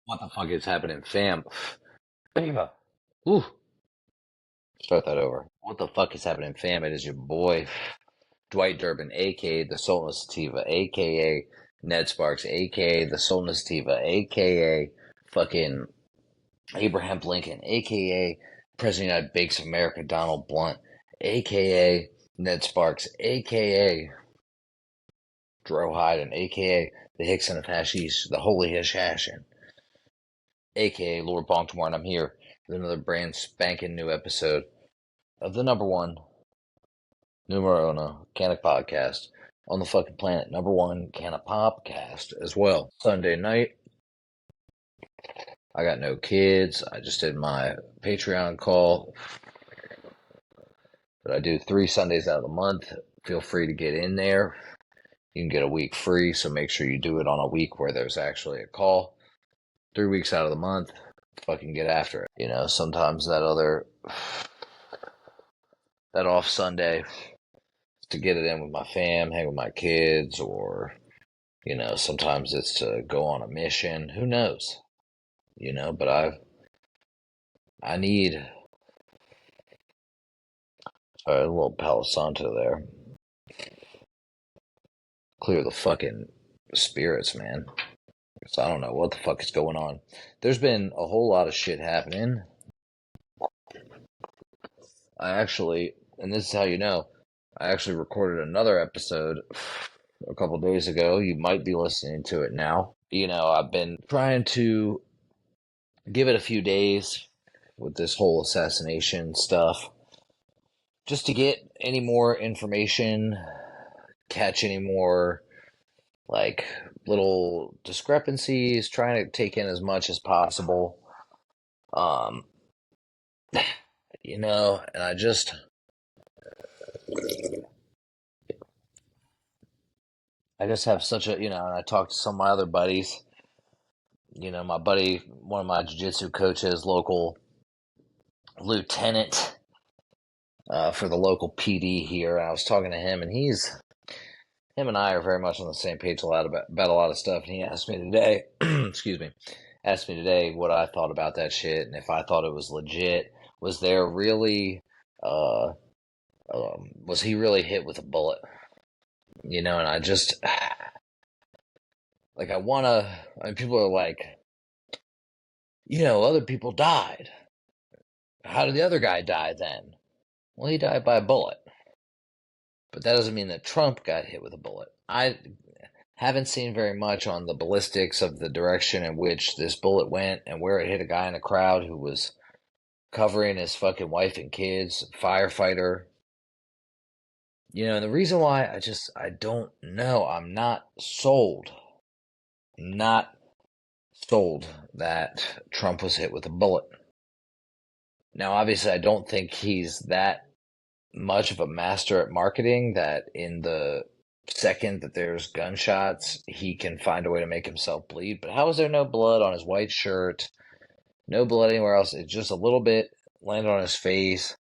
What the fuck is happening, fam? Ooh, start that over. What the fuck is happening, fam? It is your boy, Dwight Durbin, aka the Soulless Sativa, aka Ned Sparks, aka the Soulless Sativa, aka fucking Abraham Lincoln, aka President of the United Bakes of America, Donald Blunt, aka Ned Sparks, aka Dro Hyden, aka the Hickson of Hashish, the Holy Hashashin, aka Lord Baltimore, and I'm here with another brand spanking new episode of the number one numero uno Canic podcast on the fucking planet. Number one Canic podcast as well. Sunday night, I got no kids. I just did my Patreon call that I do 3 Sundays out of the month. Feel free to get in there. You can get a week free, so make sure you do it on a week where there's actually a call. 3 weeks out of the month, fucking get after it. You know, sometimes that off Sunday to get it in with my fam, hang with my kids, or, you know, sometimes it's to go on a mission. Who knows? You know, but I need a little Palo Santo there. Clear the fucking spirits, man. So I don't know what the fuck is going on. There's been a whole lot of shit happening. I actually, and this is how you know, I actually recorded another episode a couple days ago. You might be listening to it now. You know, I've been trying to give it a few days with this whole assassination stuff just to get any more information, catch any more like little discrepancies, trying to take in as much as possible. Um, you know, and I just have such a, you know, and I talked to some of my other buddies, you know, my buddy, one of my jiu-jitsu coaches, local lieutenant for the local PD here. And I was talking to him, and him and I are very much on the same page about a lot of stuff. And he asked me today, excuse me, asked me today what I thought about that shit and if I thought it was legit. Was there really, uh, was he really hit with a bullet? You know, and I just, like, I mean, people are like, you know, other people died. How did the other guy die then? Well, he died by a bullet. But that doesn't mean that Trump got hit with a bullet. I haven't seen very much on the ballistics of the direction in which this bullet went and where it hit a guy in a crowd who was covering his fucking wife and kids, firefighter. You know, and the reason why I don't know. I'm not sold. Not sold that Trump was hit with a bullet. Now, obviously, I don't think he's that much of a master at marketing that in the second that there's gunshots, he can find a way to make himself bleed. But how is there no blood on his white shirt? No blood anywhere else. It's just a little bit landed on his face.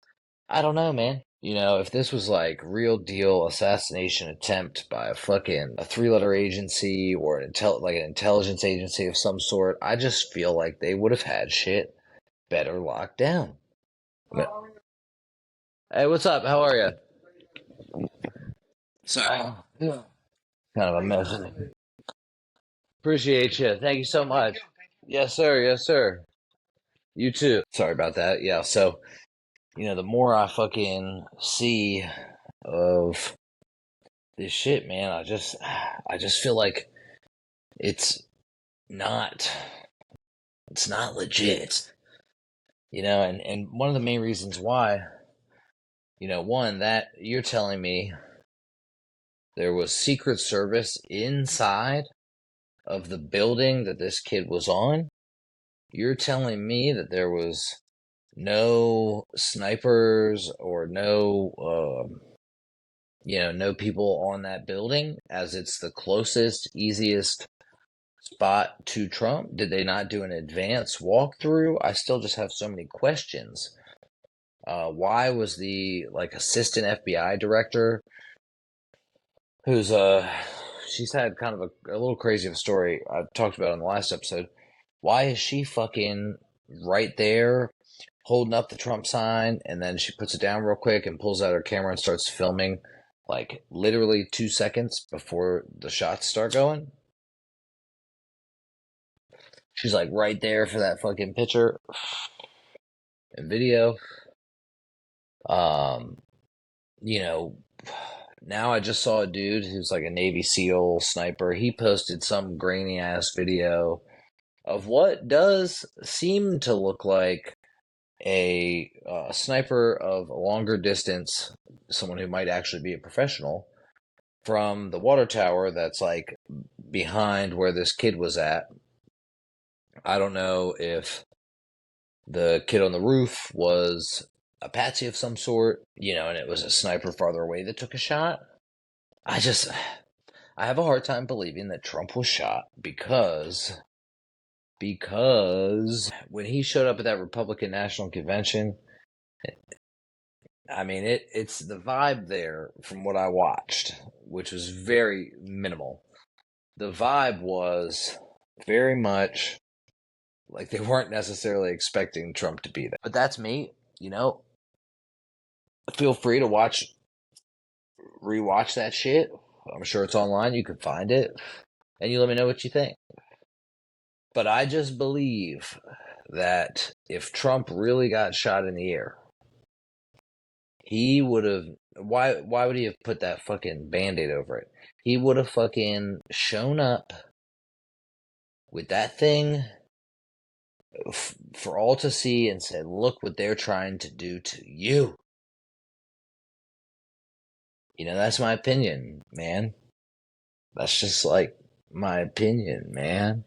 I don't know, man. You know, if this was like real deal assassination attempt by a 3-letter agency or like an intelligence agency of some sort, I just feel like they would have had shit better locked down. Hey, what's up? How are you? Sorry. Kind of a mess. Appreciate you. Thank you so much. Yes, sir. Yes, sir. You too. Sorry about that. Yeah, so, you know, the more I fucking see of this shit, man, I just feel like it's not it's not legit. You know, and one of the main reasons why, you know, one that you're telling me there was Secret Service inside of the building that this kid was on. You're telling me that there was no snipers or no people on that building, as it's the closest, easiest spot to Trump? Did they not do an advance walkthrough? I still just have so many questions. Why was the assistant FBI director, who's she's had kind of a little crazy of a story I talked about on the last episode. Why is she fucking right there holding up the Trump sign, and then she puts it down real quick and pulls out her camera and starts filming like literally 2 seconds before the shots start going? She's like right there for that fucking picture and video. Um, you know, now I just saw a dude who's like a Navy SEAL sniper. He posted some grainy ass video of what does seem to look like a sniper of a longer distance, someone who might actually be a professional, from the water tower that's like behind where this kid was at. I don't know if the kid on the roof was a patsy of some sort, and it was a sniper farther away that took a shot. I have a hard time believing that Trump was shot because when he showed up at that Republican National Convention, I mean it's the vibe there from what I watched, which was very minimal. The vibe was very much like they weren't necessarily expecting Trump to be there. But that's me, you know. Feel free to rewatch that shit. I'm sure it's online. You can find it. And you let me know what you think. But I just believe that if Trump really got shot in the air, he would have. Why would he have put that fucking band aid over it? He would have fucking shown up with that thing for all to see and said, look what they're trying to do to you. That's my opinion, man. That's just like my opinion, man.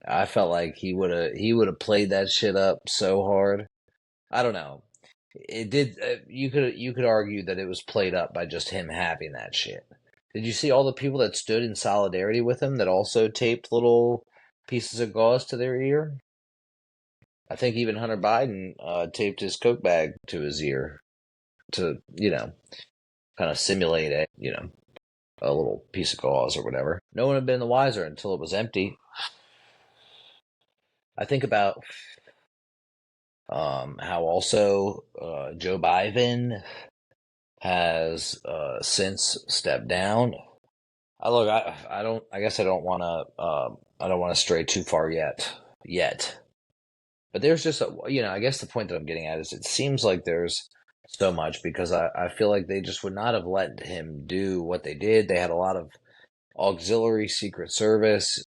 I felt like he would have played that shit up so hard. I don't know. It did. You could argue that it was played up by just him having that shit. Did you see all the people that stood in solidarity with him that also taped little pieces of gauze to their ear? I think even Hunter Biden taped his Coke bag to his ear to kind of simulate a little piece of gauze or whatever. No one had been the wiser until it was empty. I think about how also Joe Biden has since stepped down. I don't. I guess I don't want to. I don't want to stray too far yet. Yet, but there's just I guess the point that I'm getting at is it seems like there's so much because I feel like they just would not have let him do what they did. They had a lot of auxiliary Secret Service,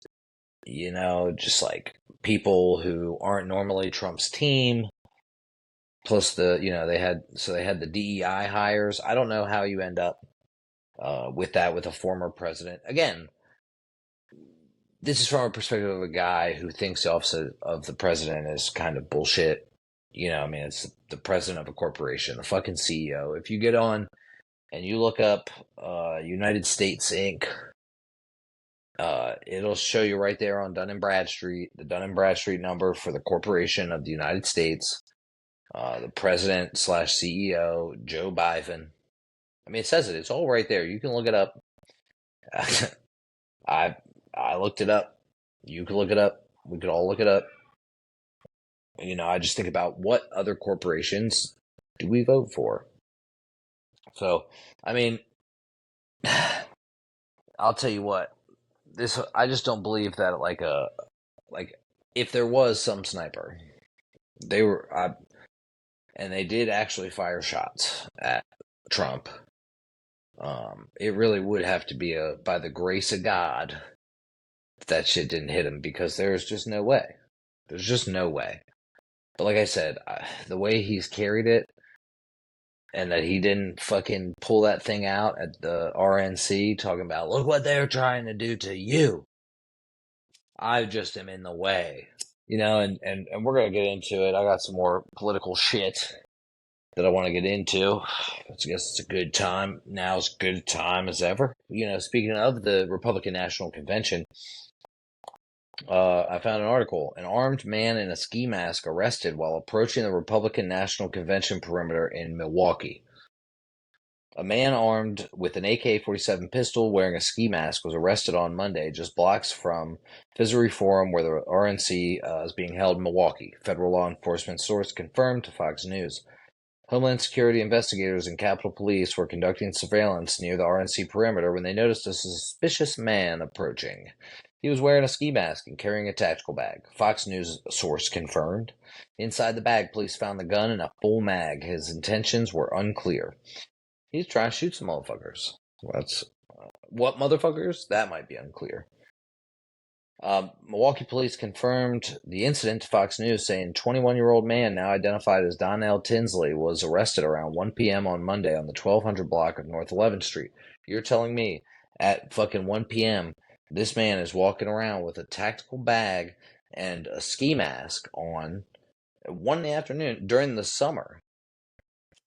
just like people who aren't normally Trump's team. Plus they had the DEI hires. I don't know how you end up with that with a former president. Again, this is from a perspective of a guy who thinks the office of the president is kind of bullshit. I mean, it's the president of a corporation, the fucking CEO. If you get on and you look up United States Inc., it'll show you right there on Dun and Bradstreet, the Dun and Bradstreet number for the corporation of the United States, the president slash CEO, Joe Biden. I mean, it says it. It's all right there. You can look it up. I I looked it up. You could look it up. We could all look it up. I just think about what other corporations do we vote for? So, I mean, I'll tell you what. I just don't believe that like if there was some sniper, they were and they did actually fire shots at Trump. It really would have to be by the grace of God that shit didn't hit him because there's just no way. There's just no way. But like I said, the way he's carried it and that he didn't fucking pull that thing out at the RNC talking about, look what they're trying to do to you. I just am in the way. And we're going to get into it. I got some more political shit that I want to get into. I guess it's a good time. Now's as good a time as ever. Speaking of the Republican National Convention, I found an article. An armed man in a ski mask arrested while approaching the Republican National Convention perimeter in Milwaukee. A man armed with an AK-47 pistol wearing a ski mask was arrested on Monday, just blocks from Fishery Forum, where the RNC is being held in Milwaukee. Federal law enforcement source confirmed to Fox News. Homeland Security investigators and Capitol Police were conducting surveillance near the RNC perimeter when they noticed a suspicious man approaching. He was wearing a ski mask and carrying a tactical bag. Fox News source confirmed. Inside the bag, police found the gun and a full mag. His intentions were unclear. He's trying to shoot some motherfuckers. That's what motherfuckers? That might be unclear. Milwaukee police confirmed the incident to Fox News, saying 21-year-old man, now identified as Donnell Tinsley, was arrested around 1 p.m. on Monday on the 1200 block of North 11th Street. You're telling me at fucking 1 p.m. this man is walking around with a tactical bag and a ski mask on at 1 in the afternoon during the summer?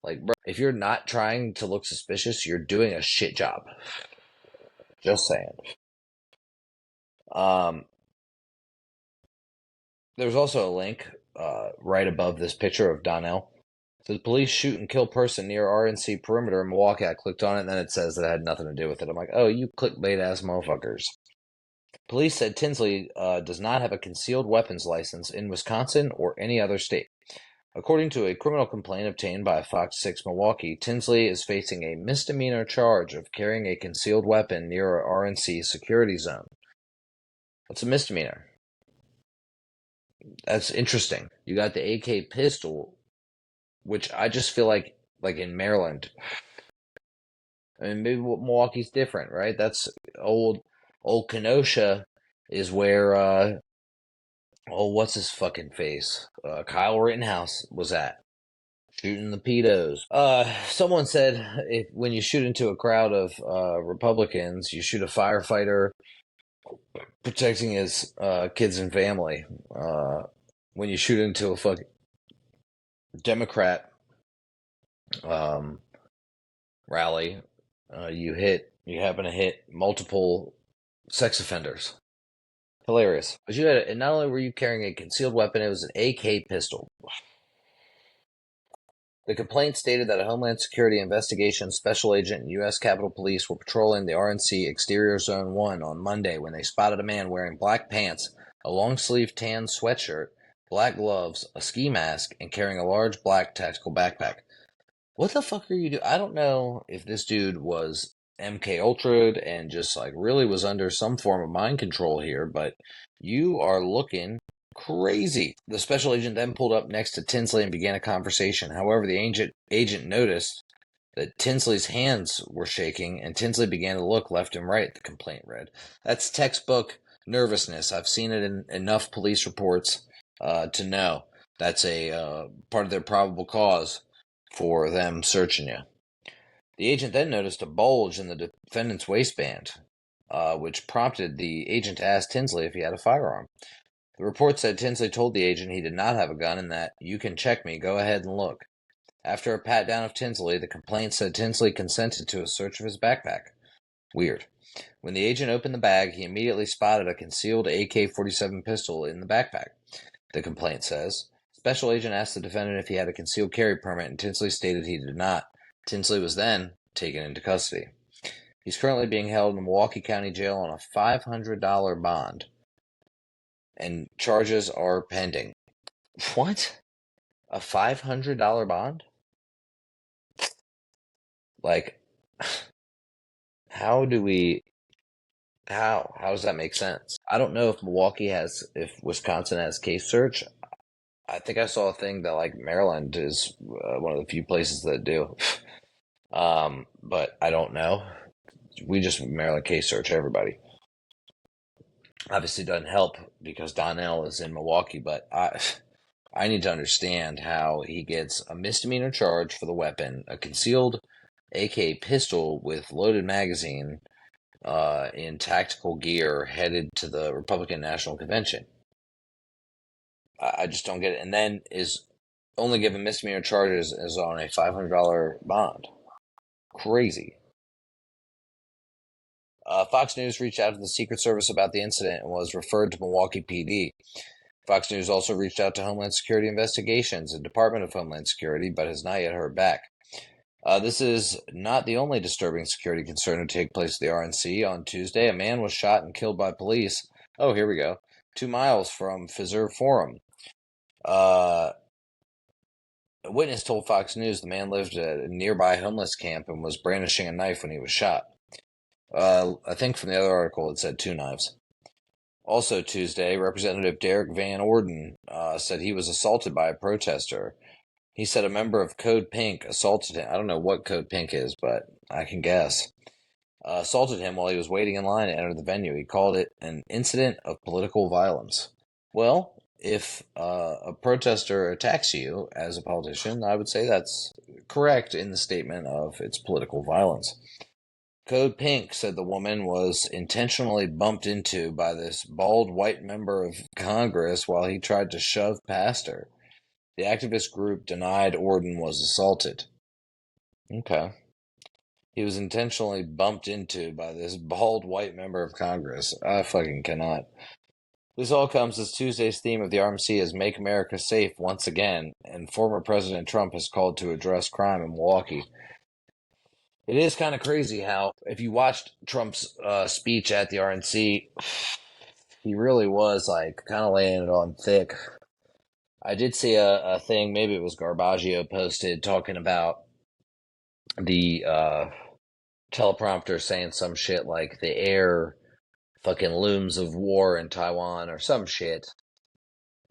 Like, bro, if you're not trying to look suspicious, you're doing a shit job. Just saying. There's also a link right above this picture of Donnell. It says, police shoot and kill person near RNC perimeter in Milwaukee. I clicked on it, and then it says that it had nothing to do with it. I'm like, oh, you clickbait-ass motherfuckers. Police said Tinsley does not have a concealed weapons license in Wisconsin or any other state. According to a criminal complaint obtained by Fox 6 Milwaukee, Tinsley is facing a misdemeanor charge of carrying a concealed weapon near a RNC security zone. What's a misdemeanor? That's interesting. You got the AK pistol, which I just feel like in Maryland. I mean, maybe Milwaukee's different, right? That's old Kenosha is where what's his fucking face? Kyle Rittenhouse was at. Shooting the pedos. Someone said when you shoot into a crowd of Republicans, you shoot a firefighter protecting his kids and family. When you shoot into a fucking Democrat rally, you happen to hit multiple sex offenders. Hilarious. But and not only were you carrying a concealed weapon, it was an AK pistol. The complaint stated that a Homeland Security Investigation Special Agent and U.S. Capitol Police were patrolling the RNC Exterior Zone 1 on Monday when they spotted a man wearing black pants, a long-sleeved tan sweatshirt, black gloves, a ski mask, and carrying a large black tactical backpack. What the fuck are you doing? I don't know if this dude was MK Ultra'd and just like really was under some form of mind control here, but you are looking crazy. The special agent then pulled up next to Tinsley and began a conversation. However, the agent noticed that Tinsley's hands were shaking, and Tinsley began to look left and right, the complaint read. That's textbook nervousness. I've seen it in enough police reports to know that's a part of their probable cause for them searching you. The agent then noticed a bulge in the defendant's waistband, which prompted the agent to ask Tinsley if he had a firearm. The report said Tinsley told the agent he did not have a gun and that, you can check me, go ahead and look. After a pat-down of Tinsley, the complaint said Tinsley consented to a search of his backpack. Weird. When the agent opened the bag, he immediately spotted a concealed AK-47 pistol in the backpack, the complaint says. Special agent asked the defendant if he had a concealed carry permit, and Tinsley stated he did not. Tinsley was then taken into custody. He's currently being held in Milwaukee County Jail on a $500 bond, and charges are pending. What? A $500 bond? Like, how does that make sense? I don't know if Wisconsin has case search. I think I saw a thing that like Maryland is one of the few places that do. But I don't know. We just Maryland case search everybody. Obviously doesn't help because Donnell is in Milwaukee, but I need to understand how he gets a misdemeanor charge for the weapon, a concealed AK pistol with loaded magazine, in tactical gear headed to the Republican National Convention. I just don't get it. And then is only given misdemeanor charges as on a $500 bond. Crazy. Fox News reached out to the Secret Service about the incident and was referred to Milwaukee PD. Fox News also reached out to Homeland Security Investigations and Department of Homeland Security, but has not yet heard back. This is not the only disturbing security concern to take place at the RNC. On Tuesday, a man was shot and killed by police. Oh, here we go. 2 miles from Fizzer Forum. A witness told Fox News the man lived at a nearby homeless camp and was brandishing a knife when he was shot. I think from the other article it said 2 knives. Also Tuesday, Representative Derek Van Orden said he was assaulted by a protester. He said a member of Code Pink assaulted him. I don't know what Code Pink is, but I can guess. Assaulted him while he was waiting in line to enter the venue. He called it an incident of political violence. Well, if a protester attacks you as a politician, I would say that's correct in the statement of it's political violence. Code Pink said the woman was intentionally bumped into by this bald white member of Congress while he tried to shove past her. The activist group denied Orden was assaulted. Okay. He was intentionally bumped into by this bald white member of Congress. I fucking cannot. This all comes as Tuesday's theme of the RMC is Make America Safe once again, and former President Trump has called to address crime in Milwaukee. It is kind of crazy how, if you watched Trump's speech at the RNC, he really was like kind of laying it on thick. I did see a thing, maybe it was Garbaggio posted, talking about the teleprompter saying some shit like the air fucking looms of war in Taiwan or some shit.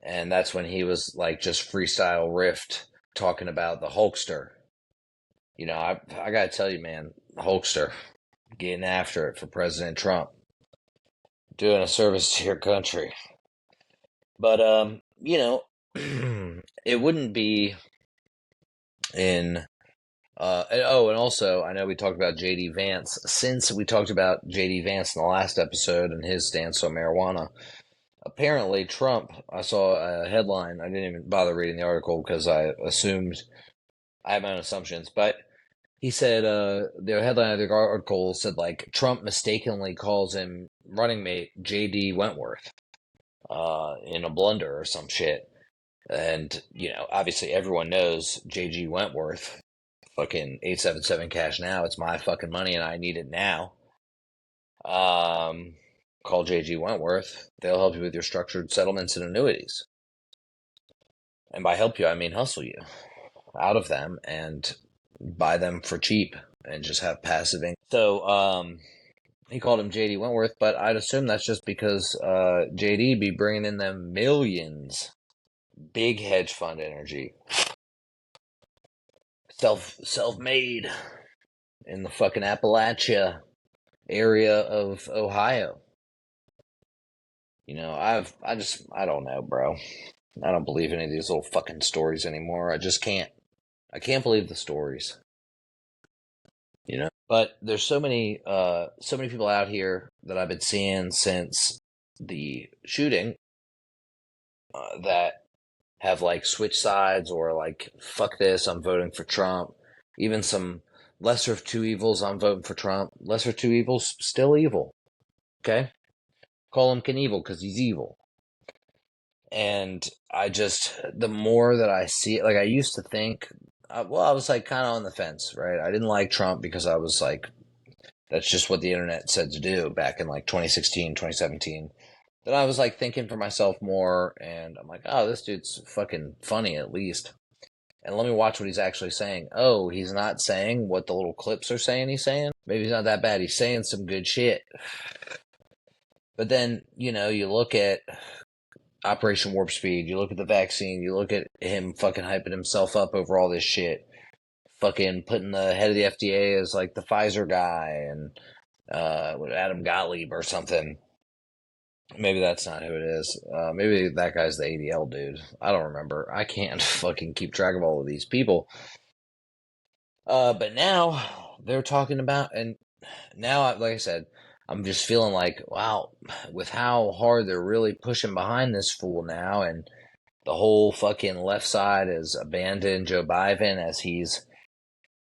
And that's when he was like just freestyle riffed talking about the Hulkster. You know, I gotta tell you, man, Hulkster, getting after it for President Trump, doing a service to your country. But you know, it wouldn't be in. And also, I know we talked about J.D. Vance. Since we talked about J.D. Vance in the last episode and his stance on marijuana, apparently Trump, I saw a headline. I didn't even bother reading the article because I assumed, I have my own assumptions, but he said the headline of the article said like Trump mistakenly calls him running mate J.D. Wentworth in a blunder or some shit. And, you know, obviously everyone knows J.G. Wentworth. Fucking 877 cash now. It's my fucking money and I need it now. Call JG Wentworth. They'll help you with your structured settlements and annuities. And by help you, I mean hustle you out of them and buy them for cheap and just have passive income. So, he called him JD Wentworth, but I'd assume that's just because JD be bringing in them millions. Big hedge fund energy. Self-made in the fucking Appalachia area of Ohio. You know, I don't know, bro. I don't believe any of these little fucking stories anymore. I just can't. I can't believe the stories. You know, but there's so many people out here that I've been seeing since the shooting that have like switched sides or like fuck this, I'm voting for Trump. Even some lesser of two evils, I'm voting for Trump. Lesser of two evils, still evil. Okay, call him Knievel because he's evil. And the more that I see it, like I used to think, I was like kind of on the fence, right? I didn't like Trump because I was like, that's just what the internet said to do back in like 2016, 2017. Then I was like thinking for myself more, and I'm like, oh, this dude's fucking funny at least. And let me watch what he's actually saying. Oh, he's not saying what the little clips are saying he's saying? Maybe he's not that bad. He's saying some good shit. But then, you know, you look at Operation Warp Speed, you look at the vaccine, you look at him fucking hyping himself up over all this shit. Fucking putting the head of the FDA as like the Pfizer guy and Adam Gottlieb or something. Maybe that's not who it is. Maybe that guy's the ADL dude. I don't remember. I can't fucking keep track of all of these people. But now they're talking about, and now, like I said, I'm just feeling like, wow, with how hard they're really pushing behind this fool now, and the whole fucking left side has abandoned Joe Biden as he's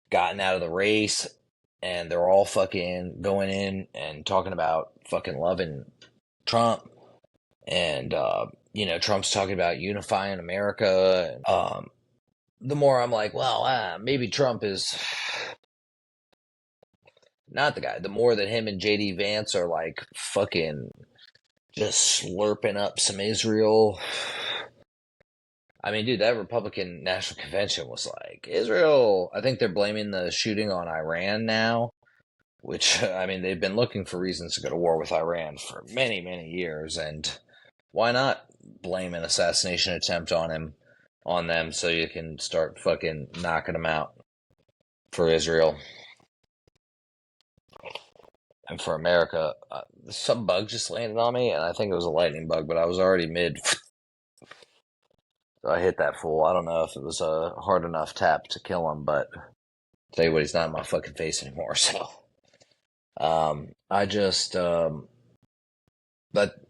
gotten out of the race, and they're all fucking going in and talking about fucking loving Trump. And, you know, Trump's talking about unifying America. the more I'm like, well, maybe Trump is not the guy. The more that him and JD Vance are like fucking just slurping up some Israel. I mean, dude, that Republican National Convention was like, Israel. I think they're blaming the shooting on Iran now, which, I mean, they've been looking for reasons to go to war with Iran for many, many years. And why not blame an assassination attempt on them, so you can start fucking knocking them out for Israel and for America? Some bug just landed on me, and I think it was a lightning bug, but I was already mid. So I hit that fool. I don't know if it was a hard enough tap to kill him, but tell you what, he's not in my fucking face anymore. So, I just, that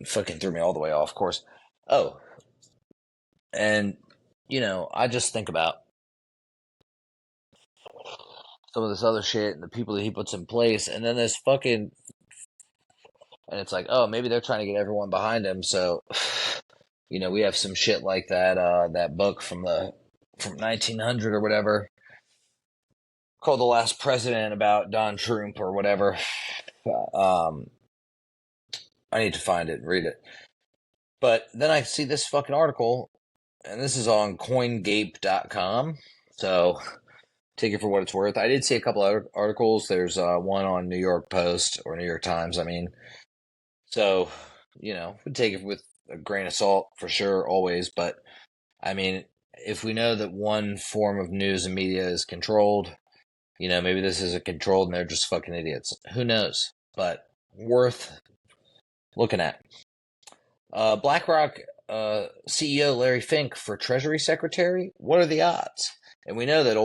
fucking threw me all the way off course. Oh, and I just think about some of this other shit and the people that he puts in place, and then this fucking, and it's like, oh, maybe they're trying to get everyone behind him. So, we have some shit like that book from 1900 or whatever, called The Last President, about Don Trump or whatever. Um, I need to find it and read it. But then I see this fucking article, and this is on coingape.com. So take it for what it's worth. I did see a couple other articles. There's one on New York Post, or New York Times, I mean. So, we take it with a grain of salt for sure, always. But, I mean, if we know that one form of news and media is controlled, maybe this isn't controlled and they're just fucking idiots. Who knows? But worth looking at. BlackRock CEO Larry Fink for Treasury Secretary. What are the odds? And we know that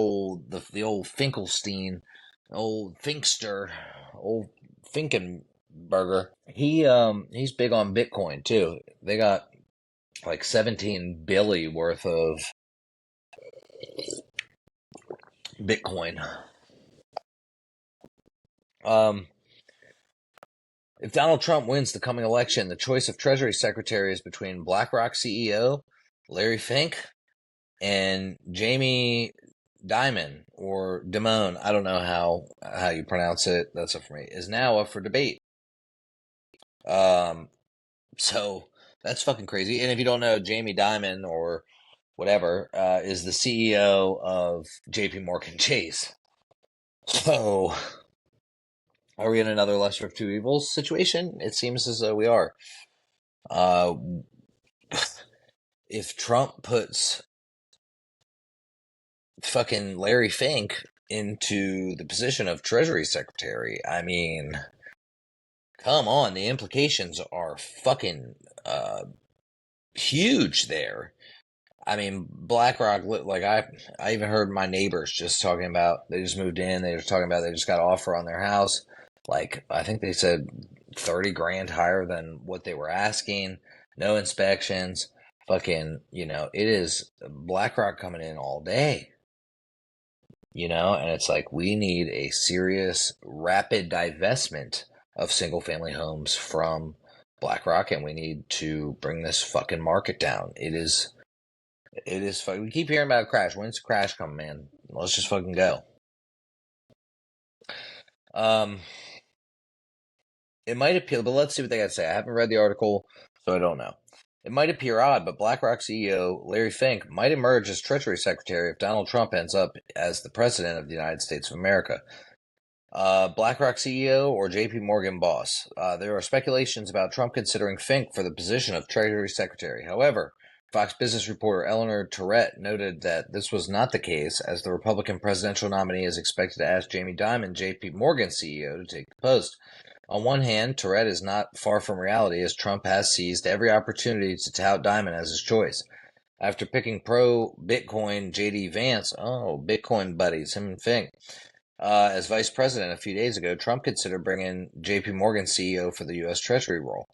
the old Finkelstein, old Finkster, old Finkenberger. He's big on Bitcoin too. They got like 17 billion worth of Bitcoin. If Donald Trump wins the coming election, the choice of Treasury Secretary is between BlackRock CEO Larry Fink and Jamie Dimon, or Dimon, I don't know how you pronounce it, that's up for me, is now up for debate. So that's fucking crazy. And if you don't know, Jamie Dimon, or whatever, is the CEO of JP Morgan Chase. So are we in another lesser of two evils situation? It seems as though we are. If Trump puts fucking Larry Fink into the position of Treasury Secretary, I mean, come on, the implications are fucking huge there. I mean, BlackRock, like I even heard my neighbors just talking about, they just moved in, they were talking about they just got an offer on their house. Like, I think they said 30 grand higher than what they were asking. No inspections. Fucking, it is BlackRock coming in all day. And it's like, we need a serious, rapid divestment of single family homes from BlackRock, and we need to bring this fucking market down. It is fucking, we keep hearing about a crash. When's the crash coming, man? Let's just fucking go. It might appear, but let's see what they got to say. I haven't read the article, so I don't know. It might appear odd, but BlackRock CEO Larry Fink might emerge as Treasury Secretary if Donald Trump ends up as the President of the United States of America. BlackRock CEO or JP Morgan boss. There are speculations about Trump considering Fink for the position of Treasury Secretary. However, Fox Business reporter Eleanor Tourette noted that this was not the case, as the Republican presidential nominee is expected to ask Jamie Dimon, JP Morgan CEO, to take the post. On one hand, Tourette is not far from reality, as Trump has seized every opportunity to tout Dimon as his choice. After picking pro-Bitcoin JD Vance, Bitcoin buddies, him and Fink, as vice president a few days ago, Trump considered bringing JP Morgan CEO for the U.S. Treasury role.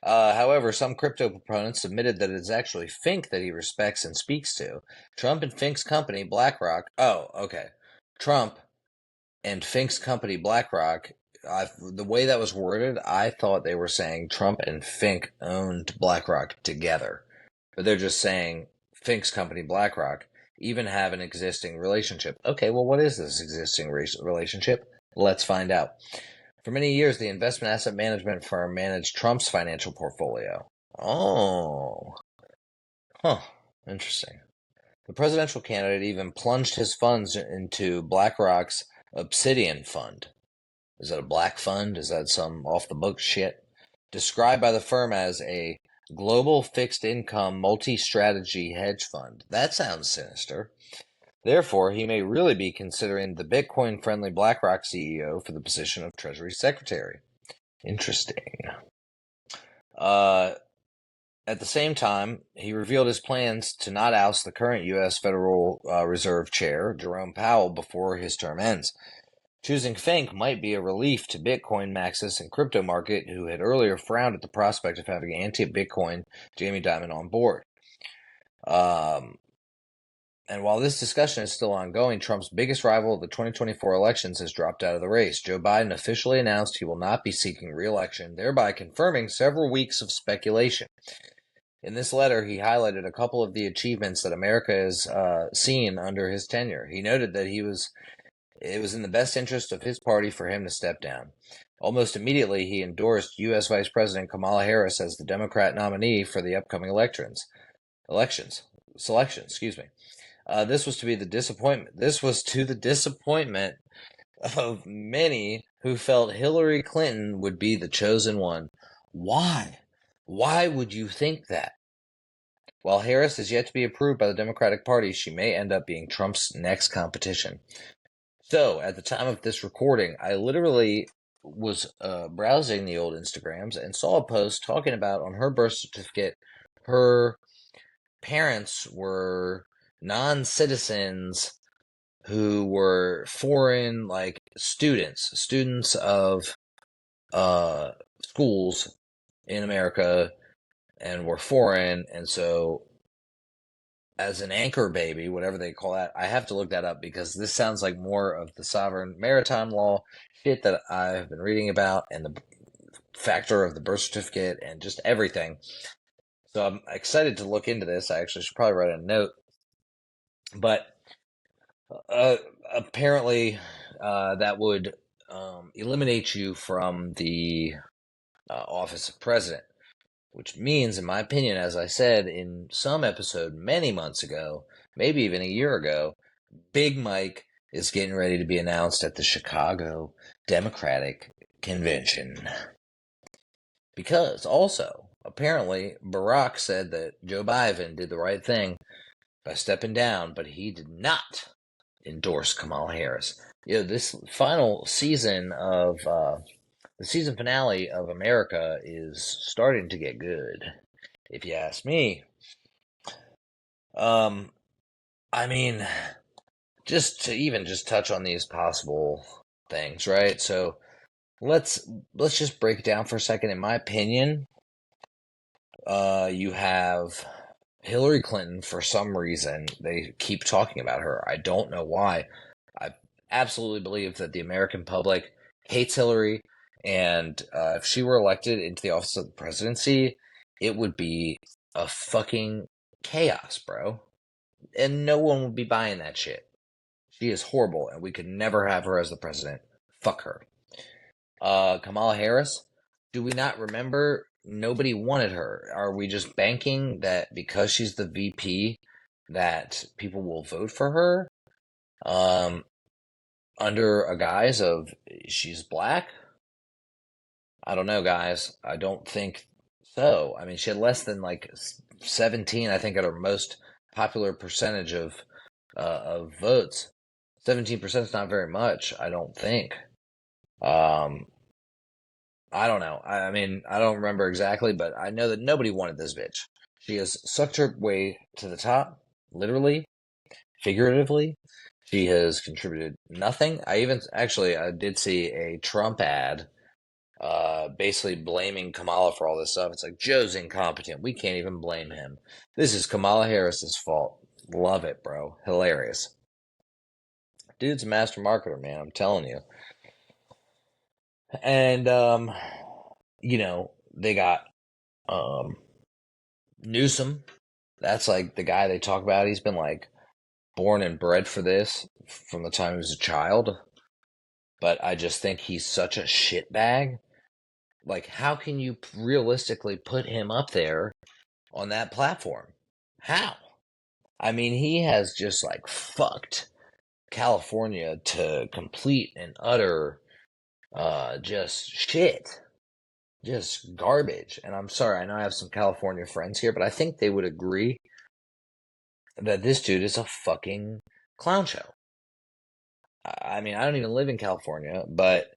However, some crypto proponents admitted that it is actually Fink that he respects and speaks to. Trump and Fink's company, BlackRock. Trump and Fink's company, BlackRock. The way that was worded, I thought they were saying Trump and Fink owned BlackRock together. But they're just saying Fink's company, BlackRock, even have an existing relationship. Okay, well, what is this existing relationship? Let's find out. For many years, the investment asset management firm managed Trump's financial portfolio. Oh, huh, interesting. The presidential candidate even plunged his funds into BlackRock's Obsidian Fund. Is that a black fund? Is that some off the books shit? Described by the firm as a global fixed income multi strategy hedge fund. That sounds sinister. Therefore, he may really be considering the Bitcoin friendly BlackRock CEO for the position of Treasury Secretary. Interesting. At the same time, he revealed his plans to not oust the current U.S. Federal Reserve Chair, Jerome Powell, before his term ends. Choosing Fink might be a relief to Bitcoin maxis and crypto market, who had earlier frowned at the prospect of having anti-Bitcoin Jamie Dimon on board. And while this discussion is still ongoing, Trump's biggest rival of the 2024 elections has dropped out of the race. Joe Biden officially announced he will not be seeking re-election, thereby confirming several weeks of speculation. In this letter, he highlighted a couple of the achievements that America has seen under his tenure. He noted that it was in the best interest of his party for him to step down. Almost immediately, he endorsed U.S. Vice President Kamala Harris as the Democrat nominee for the upcoming selections. This was to the disappointment of many who felt Hillary Clinton would be the chosen one. Why? Why would you think that? While Harris is yet to be approved by the Democratic Party, she may end up being Trump's next competition. So, at the time of this recording, I literally was browsing the old Instagrams and saw a post talking about on her birth certificate, her parents were non-citizens who were foreign, like students of schools in America, and were foreign, and so as an anchor baby, whatever they call that, I have to look that up because this sounds like more of the sovereign maritime law shit that I've been reading about, and the factor of the birth certificate and just everything. So I'm excited to look into this. I actually should probably write a note. But apparently, that would eliminate you from the office of president, which means, in my opinion, as I said in some episode many months ago, maybe even a year ago, Big Mike is getting ready to be announced at the Chicago Democratic Convention. Because also, apparently, Barack said that Joe Biden did the right thing by stepping down, but he did not endorse Kamala Harris. This final season of the season finale of America is starting to get good, if you ask me. I mean, just to touch on these possible things, right? So let's just break it down for a second. In my opinion, you have Hillary Clinton. For some reason, they keep talking about her. I don't know why. I absolutely believe that the American public hates Hillary, and if she were elected into the office of the presidency, it would be a fucking chaos, bro. And no one would be buying that shit. She is horrible, and we could never have her as the president. Fuck her. Kamala Harris, do we not remember? Nobody wanted her. Are we just banking that because she's the VP that people will vote for her? Under a guise of she's black? I don't know, guys. I don't think so. I mean, she had less than like 17, I think, at her most popular percentage of votes. 17% is not very much, I don't think. I don't know. I mean, I don't remember exactly, but I know that nobody wanted this bitch. She has sucked her way to the top, literally, figuratively. She has contributed nothing. I did see a Trump ad, basically blaming Kamala for all this stuff. It's like, Joe's incompetent. We can't even blame him. This is Kamala Harris's fault. Love it, bro. Hilarious. Dude's a master marketer, man. I'm telling you. And, they got Newsom. That's like the guy they talk about. He's been like born and bred for this from the time he was a child, but I just think he's such a shitbag. Like, how can you realistically put him up there on that platform? How? I mean, he has just like fucked California to complete and utter just shit. Just garbage. And I'm sorry, I know I have some California friends here, but I think they would agree that this dude is a fucking clown show. I mean, I don't even live in California, but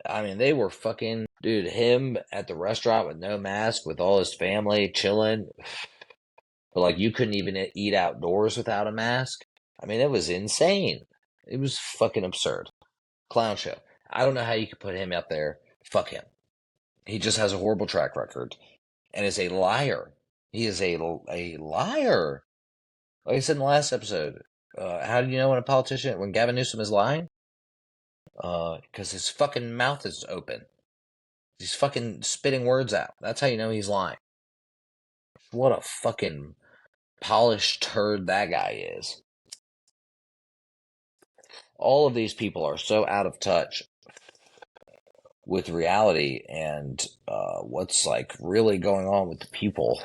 I mean, they were fucking, dude, him at the restaurant with no mask, with all his family chilling. But like, you couldn't even eat outdoors without a mask. I mean, it was insane. It was fucking absurd. Clown show. I don't know how you could put him up there. Fuck him. He just has a horrible track record and is a liar. He is a liar. Like I said in the last episode, how do you know when Gavin Newsom is lying? Because his fucking mouth is open. He's fucking spitting words out. That's how you know he's lying. What a fucking polished turd that guy is. All of these people are so out of touch with reality and what's like really going on with the people.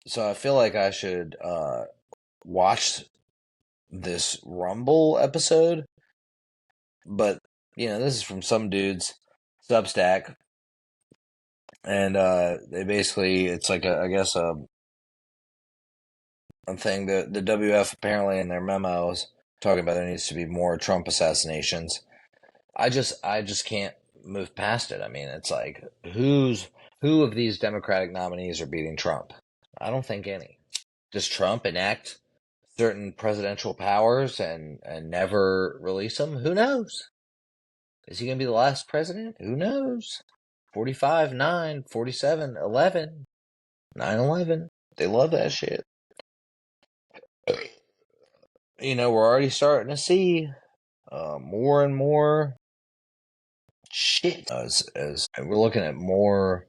So I feel like I should watch this Rumble episode, but this is from some dude's Substack, and they basically, it's like I guess a thing that the WF apparently in their memos talking about there needs to be more Trump assassinations. I just can't move past it. I mean, it's like who of these Democratic nominees are beating Trump? I don't think any. Does Trump enact certain presidential powers and never release them? Who knows? Is he going to be the last president? Who knows? 45, 9, 47, 11, 9/11. They love that shit. We're already starting to see more and more shit as we're looking at more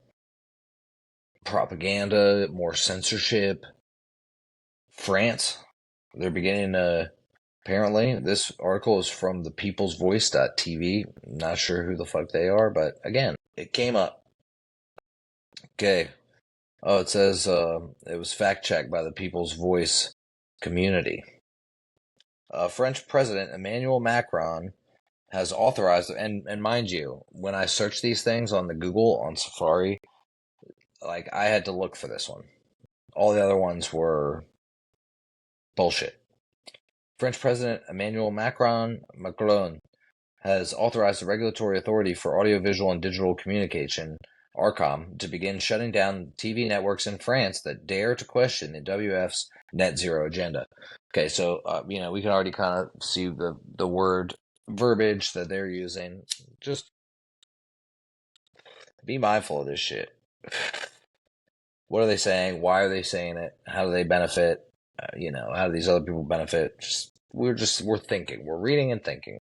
propaganda, more censorship. France, they're beginning to, apparently, this article is from the peoplesvoice.tv. Not sure who the fuck they are, but again, it came up. Okay. Oh, it says it was fact checked by the People's Voice community. French President Emmanuel Macron has authorized, and mind you, when I search these things on the Google, on Safari, like, I had to look for this one. All the other ones were bullshit. French President Emmanuel Macron has authorized the Regulatory Authority for Audiovisual and Digital Communication, ARCOM, to begin shutting down TV networks in France that dare to question the WF's net zero agenda. Okay, so, we can already kind of see the word verbiage that they're using. Just be mindful of this shit. What are they saying? Why are they saying it? How do they benefit? How do these other people benefit? We're thinking. We're reading and thinking.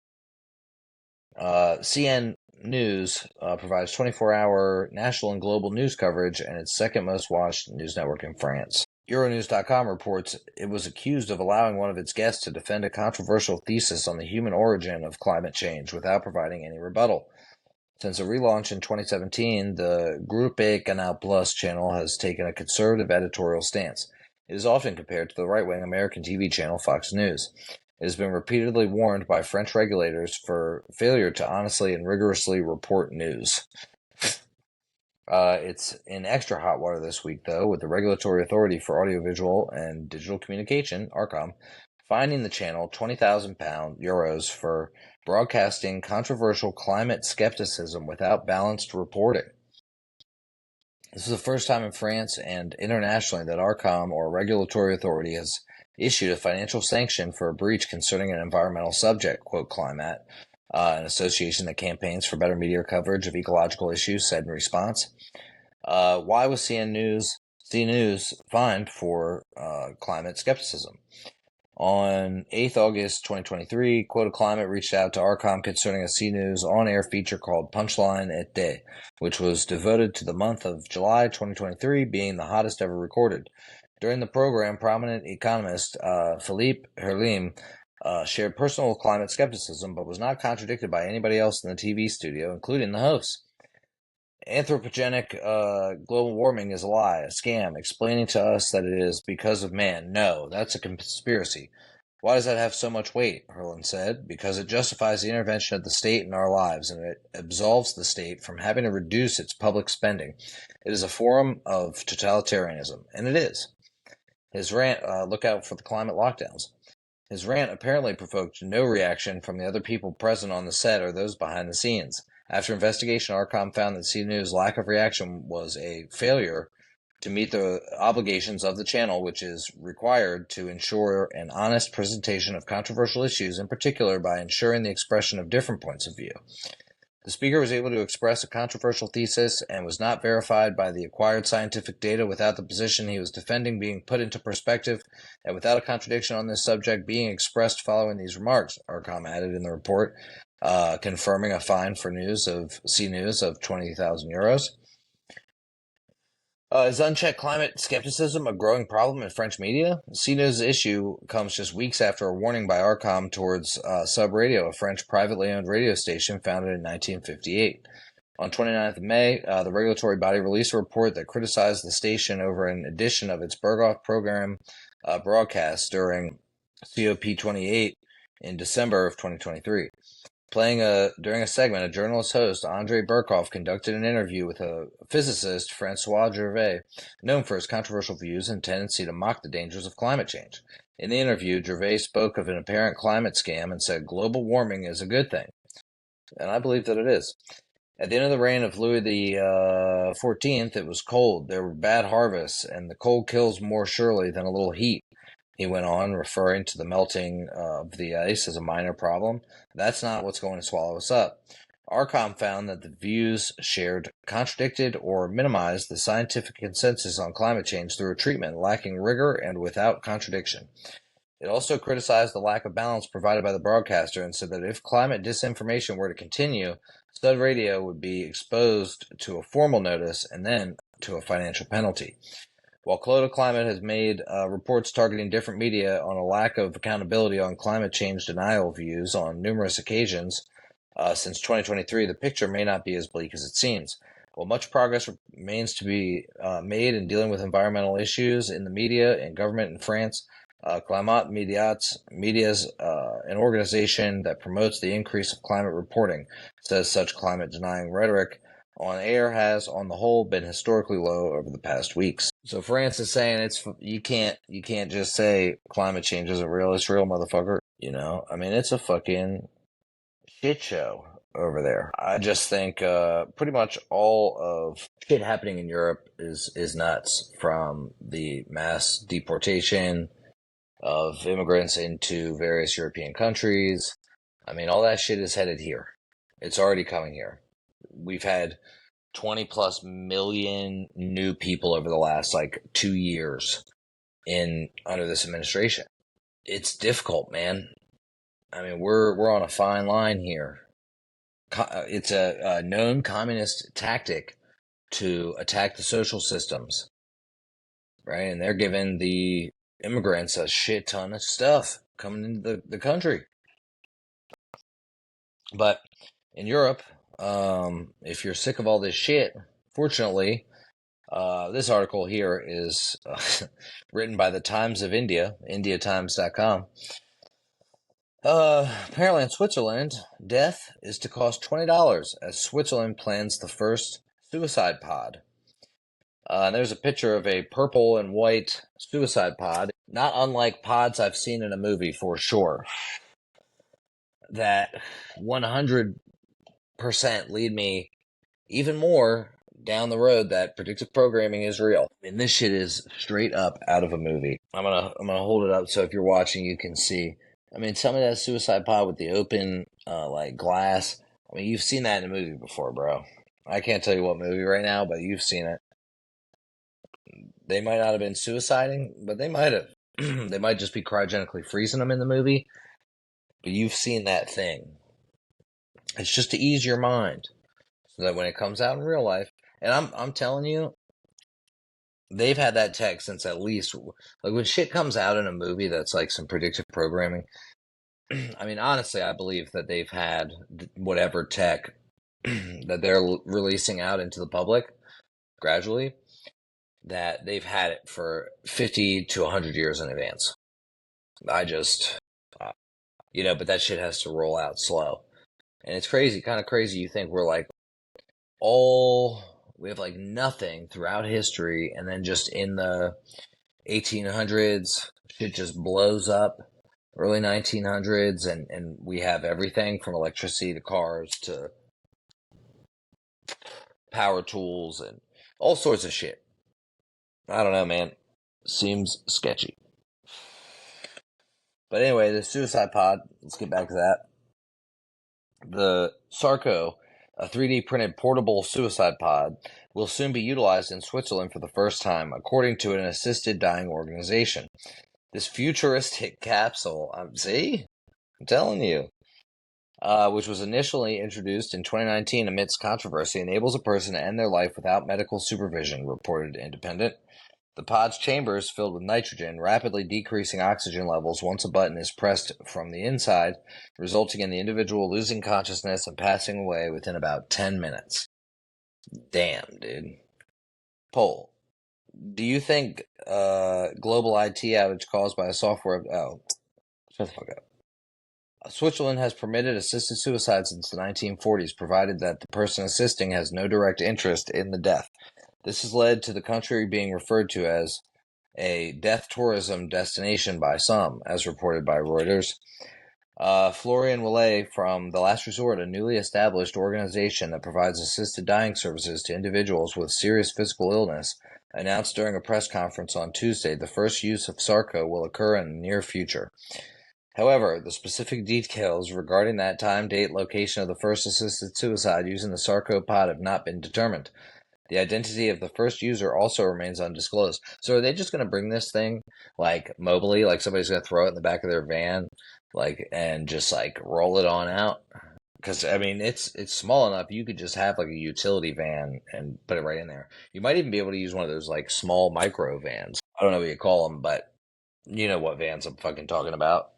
CN News provides 24-hour national and global news coverage and its second most watched news network in France. Euronews.com reports it was accused of allowing one of its guests to defend a controversial thesis on the human origin of climate change without providing any rebuttal. Since a relaunch in 2017, the Groupe Canal Plus channel has taken a conservative editorial stance. It is often compared to the right-wing American TV channel Fox News. It has been repeatedly warned by French regulators for failure to honestly and rigorously report news. It's in extra hot water this week, though, with the Regulatory Authority for Audiovisual and Digital Communication, ARCOM, fining the channel €20,000 for broadcasting controversial climate skepticism without balanced reporting. This is the first time in France and internationally that ARCOM, or regulatory authority, has issued a financial sanction for a breach concerning an environmental subject, quote Climate, an association that campaigns for better media coverage of ecological issues, said in response. Why was CN News fined for climate skepticism? On 8th August 2023, Quota Climate reached out to Arcom concerning a C News on-air feature called Punchline Été, which was devoted to the month of July 2023 being the hottest ever recorded. During the program, prominent economist Philippe Herlim shared personal climate skepticism, but was not contradicted by anybody else in the TV studio, including the hosts. Anthropogenic global warming is a lie, a scam, explaining to us that it is because of man. No, that's a conspiracy. Why does that have so much weight? Herlin said. Because it justifies the intervention of the state in our lives, and it absolves the state from having to reduce its public spending. It is a form of totalitarianism, and it is. His rant, look out for the climate lockdowns. His rant apparently provoked no reaction from the other people present on the set or those behind the scenes. After investigation, Arcom found that C News' lack of reaction was a failure to meet the obligations of the channel, which is required to ensure an honest presentation of controversial issues, in particular by ensuring the expression of different points of view. The speaker was able to express a controversial thesis and was not verified by the acquired scientific data without the position he was defending being put into perspective and without a contradiction on this subject being expressed following these remarks, Arcom added in the report, confirming a fine for C News of €20,000. Is unchecked climate skepticism a growing problem in French media? C News' issue comes just weeks after a warning by Arcom towards Sub Radio, a French privately owned radio station founded in 1958. On 29th of May, the regulatory body released a report that criticized the station over an edition of its Berghoff program broadcast during COP28 in December of 2023. During a segment, a journalist host, Andre Berkhoff, conducted an interview with a physicist, Francois Gervais, known for his controversial views and tendency to mock the dangers of climate change. In the interview, Gervais spoke of an apparent climate scam and said global warming is a good thing. And I believe that it is. At the end of the reign of Louis XIV, it was cold. There were bad harvests, and the cold kills more surely than a little heat. He went on, referring to the melting of the ice as a minor problem. That's not what's going to swallow us up. Arcom found that the views shared contradicted or minimized the scientific consensus on climate change through a treatment lacking rigor and without contradiction. It also criticized the lack of balance provided by the broadcaster and said that if climate disinformation were to continue, Stud Radio would be exposed to a formal notice and then to a financial penalty. While Quota Climate has made reports targeting different media on a lack of accountability on climate change denial views on numerous occasions since 2023, the picture may not be as bleak as it seems. While much progress remains to be made in dealing with environmental issues in the media and government in France, Climate Media's an organization that promotes the increase of climate reporting, says such climate-denying rhetoric on air has, on the whole, been historically low over the past weeks. So France is saying you can't just say climate change isn't real. It's real, motherfucker. You know, I mean, it's a fucking shit show over there. I just think pretty much all of shit happening in Europe is nuts, from the mass deportation of immigrants into various European countries. I mean, all that shit is headed here. It's already coming here. We've had 20 plus million new people over the last 2 years under this administration. It's difficult, man. I mean, we're on a fine line here. It's a known communist tactic to attack the social systems, right? And they're giving the immigrants a shit ton of stuff coming into the country. But in Europe, if you're sick of all this shit, fortunately, this article here is written by the Times of India, indiatimes.com. Apparently in Switzerland, death is to cost $20 as Switzerland plans the first suicide pod. There's a picture of a purple and white suicide pod, not unlike pods I've seen in a movie for sure, that 100% lead me even more down the road that predictive programming is real. I mean, this shit is straight up out of a movie. I'm gonna hold it up so if you're watching, you can see. I mean, tell me that suicide pod with the open glass. I mean, you've seen that in a movie before, bro. I can't tell you what movie right now, but you've seen it. They might not have been suiciding, but they might have. They might just be cryogenically freezing them in the movie, but you've seen that thing. It's just to ease your mind so that when it comes out in real life, and I'm telling you, they've had that tech since at least like when shit comes out in a movie that's like some predictive programming. I mean, honestly, I believe that they've had whatever tech that they're releasing out into the public gradually, that they've had it for 50 to 100 years in advance. I just, uh, but that shit has to roll out slow. And it's crazy, kind of crazy. You think we're like we have like nothing throughout history, and then just in the 1800s, shit just blows up. Early 1900s, and we have everything from electricity to cars to power tools and all sorts of shit. I don't know, man. Seems sketchy. But anyway, the suicide pod, let's get back to that. The Sarco, a 3D printed portable suicide pod, will soon be utilized in Switzerland for the first time, according to an assisted dying organization. This futuristic capsule, see? I'm telling you, which was initially introduced in 2019 amidst controversy, enables a person to end their life without medical supervision, reported Independent. The pod's chamber is filled with nitrogen, rapidly decreasing oxygen levels once a button is pressed from the inside, resulting in the individual losing consciousness and passing away within about 10 minutes. Damn, dude. Poll. Do you think global IT outage caused by a software... Oh, shut the fuck up. Switzerland has permitted assisted suicide since the 1940s, provided that the person assisting has no direct interest in the death. This has led to the country being referred to as a death tourism destination by some, as reported by Reuters. Florian Willet from The Last Resort, a newly established organization that provides assisted dying services to individuals with serious physical illness, announced during a press conference on Tuesday the first use of Sarco will occur in the near future. However, the specific details regarding that time, date, location of the first assisted suicide using the Sarco pod have not been determined. The identity of the first user also remains undisclosed. So are they just going to bring this thing, like, mobily, like somebody's going to throw it in the back of their van, like, and just, like, roll it on out? Because, I mean, it's small enough, you could just have, like, a utility van and put it right in there. You might even be able to use one of those, like, small micro vans. I don't know what you call them, but you know what vans I'm fucking talking about.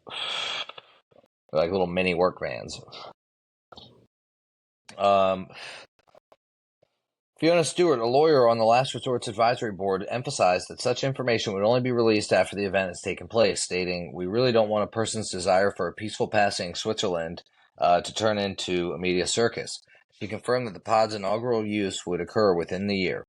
Like little mini work vans. Fiona Stewart, a lawyer on the Last Resort's advisory board, emphasized that such information would only be released after the event has taken place, stating, "We really don't want a person's desire for a peaceful passing in Switzerland to turn into a media circus." She confirmed that the pod's inaugural use would occur within the year.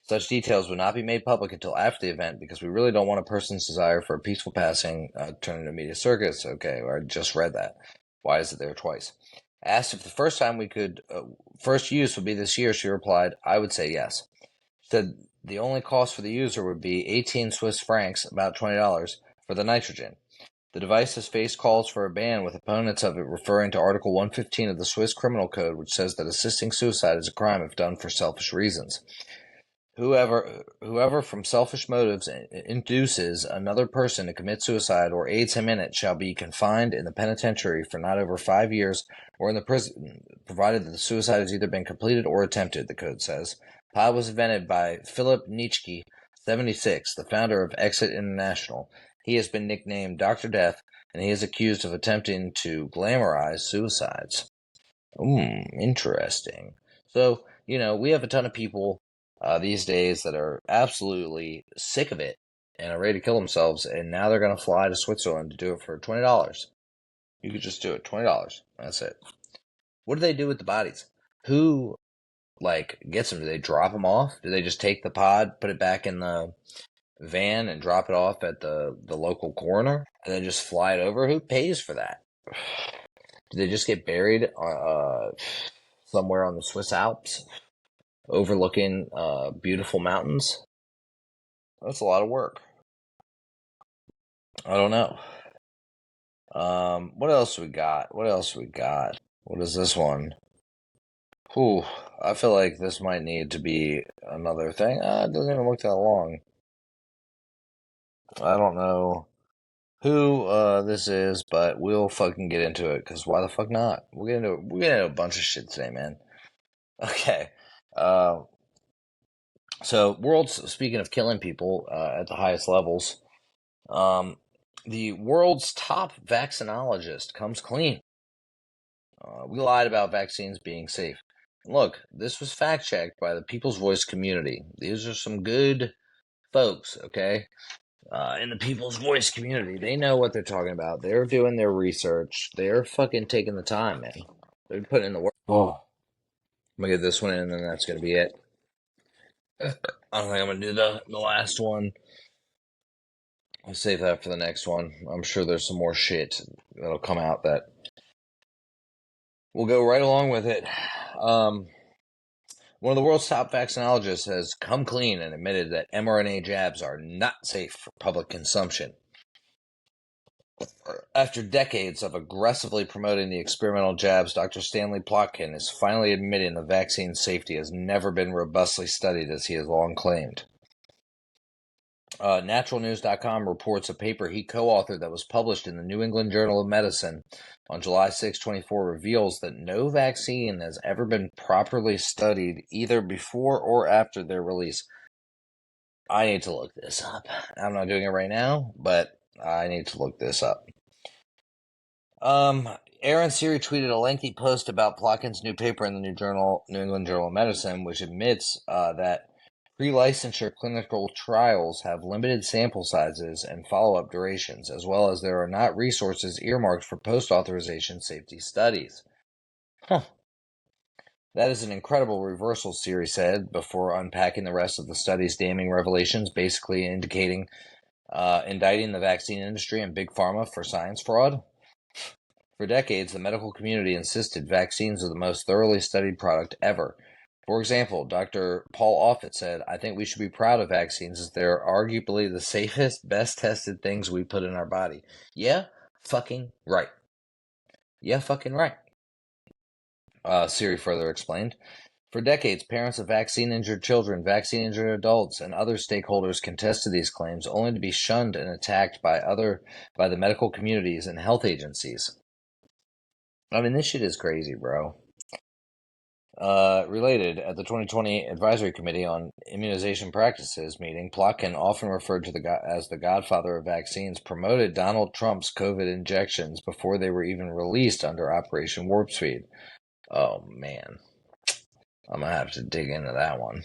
Such details would not be made public until after the event because we really don't want a person's desire for a peaceful passing turn into a media circus. Okay, I just read that. Why is it there twice? Asked if the first time we could, first use would be this year, she replied, "I would say yes." She said the only cost for the user would be 18 Swiss francs, about $20, for the nitrogen. The device has faced calls for a ban, with opponents of it referring to Article 115 of the Swiss Criminal Code, which says that assisting suicide is a crime if done for selfish reasons. Whoever from selfish motives induces another person to commit suicide or aids him in it shall be confined in the penitentiary for not over 5 years or in the prison, provided that the suicide has either been completed or attempted, the code says. Pod was invented by Philip Nitschke, 76, the founder of Exit International. He has been nicknamed Dr. Death, and he is accused of attempting to glamorize suicides. Interesting. So, we have a ton of people these days that are absolutely sick of it and are ready to kill themselves, and now they're going to fly to Switzerland to do it for $20. You could just do it, $20. That's it. What do they do with the bodies? Who, gets them? Do they drop them off? Do they just take the pod, put it back in the van, and drop it off at the local coroner, and then just fly it over? Who pays for that? Do they just get buried somewhere on the Swiss Alps, overlooking beautiful mountains? That's a lot of work. I don't know. What else we got? What is this one? Whew, I feel like this might need to be another thing. It doesn't even look that long. I don't know. who this is, but we'll fucking get into it because why the fuck not? We're gonna do a bunch of shit today, man. Okay. Uh, so world's speaking of killing people at the highest levels, um, the world's top vaccinologist comes clean. We lied about vaccines being safe. Look, this was fact checked by the People's Voice community. These are some good folks, okay? In the People's Voice community. They know what they're talking about. They're doing their research. They're fucking taking the time, man. They're putting in the work. Oh, I'm gonna get this one in, and then that's gonna be it. I don't think I'm gonna do the last one. I'll save that for the next one. I'm sure there's some more shit that'll come out that will go right along with it. One of the world's top vaccinologists has come clean and admitted that mRNA jabs are not safe for public consumption. After decades of aggressively promoting the experimental jabs, Dr. Stanley Plotkin is finally admitting the vaccine's safety has never been robustly studied as he has long claimed. Naturalnews.com reports a paper he co-authored that was published in the New England Journal of Medicine on July 6, 24 reveals that no vaccine has ever been properly studied either before or after their release. I need to look this up. I'm not doing it right now, but I need to look this up. Aaron Siri tweeted a lengthy post about Plotkin's new paper in the New England Journal of Medicine, which admits that pre-licensure clinical trials have limited sample sizes and follow-up durations, as well as there are not resources earmarked for post-authorization safety studies. Huh. That is an incredible reversal, Siri said, before unpacking the rest of the study's damning revelations, basically indicting indicting the vaccine industry and Big Pharma for science fraud. For decades, the medical community insisted vaccines are the most thoroughly studied product ever. For example, Dr. Paul Offit said, I think we should be proud of vaccines as they're arguably the safest, best tested things we put in our body. Yeah, fucking right. Yeah, fucking right. Siri further explained. For decades, parents of vaccine-injured children, vaccine-injured adults, and other stakeholders contested these claims, only to be shunned and attacked by the medical communities and health agencies. I mean, this shit is crazy, bro. Related, at the 2020 Advisory Committee on Immunization Practices meeting, Plotkin, often referred to as the godfather of vaccines, promoted Donald Trump's COVID injections before they were even released under Operation Warp Speed. Oh, man. I'm going to have to dig into that one.